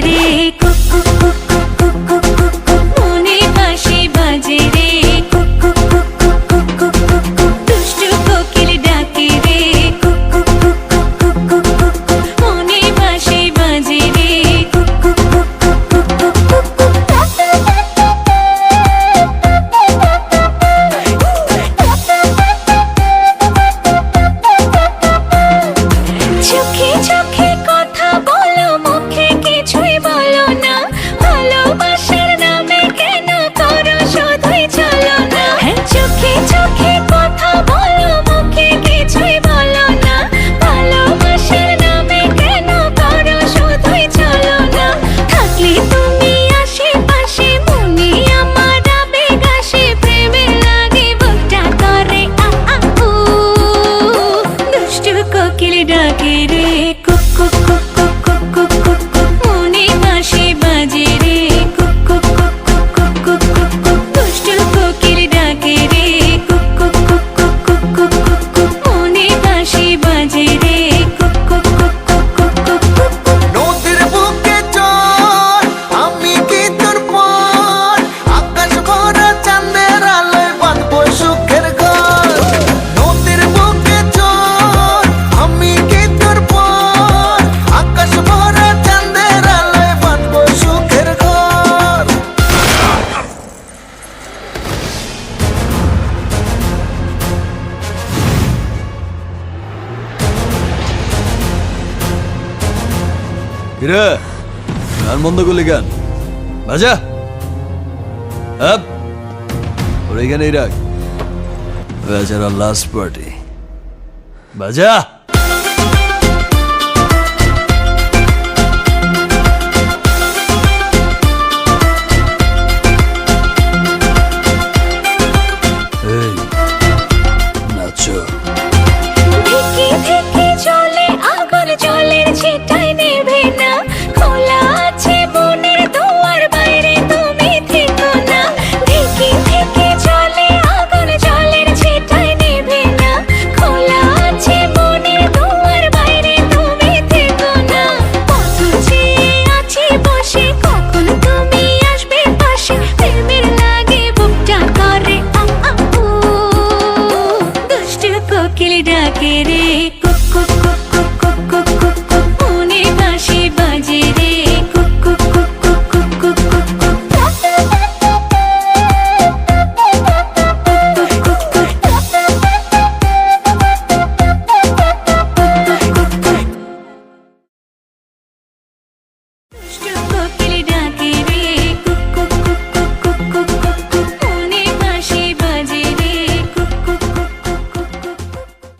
রে cook cook cook cook cook cook cook cook মনে বাঁশি বাজে রে cook cook cook cook cook cook cook cook দুষ্টু কোকিল ডাকে রে cook cook cook cook cook cook cook cook মনে বাঁশি বাজে রে cook cook cook cook cook cook cook cook চোখে চোখে কথা বলো মুখে কিছুই বলো না ভালোবাসার নামে কেন করো শুধুই চলো না চোখে চোখে কথা বলো মুখে কিছুই বলো না ভালোবাসার নামে কেন করো শুধুই চলো না থাকলে তুমি আশেপাশে মনে আমার আবেগ আসে প্রেমে লাগে বুকটা করে আ আ উ দুষ্টু কোকিল ডাকে রে cook cook cook cook cook cook cook cook মনে বাঁশি বাজে রে cook cook cook cook cook cook cook cook দুষ্টু কোকিল ডাকে রে cook cook cook cook cook cook cook cook মনে বাঁশি বাজে রে cook cook cook cook cook cook cook cook নদীর বুকে চল আমি কি তোর পর আকাশ ভরা চাঁদের আলোয় বাঁধবো সুখের ঘর নদীর বুকে চল আমি কি তোর পর আকাশ ভরা চাঁদের আলোয় বাঁধবো সুখের ঘর কিরে গান বন্ধ করলি গান বাজা আপ ওর এখানেই রাখ বেচারা লাস্ট পার্টি বাজা এই নাচো থেকে থেকে চলে আগুন জলের ছিটায় নেভে না খোলা আছে মনের দুয়ার বাইরে তুমি থেকো না থেকে থেকে চলে আগুন জলের ছিটায় নেভে না খোলা আছে মনের দুয়ার বাইরে তুমি থেকো না কত চেয়ে আছি বসে কখন তুমি আসবে পাশে প্রেমের লাগে বুকটা করে আ আ উ দুষ্টু কোকিল ডাকে রে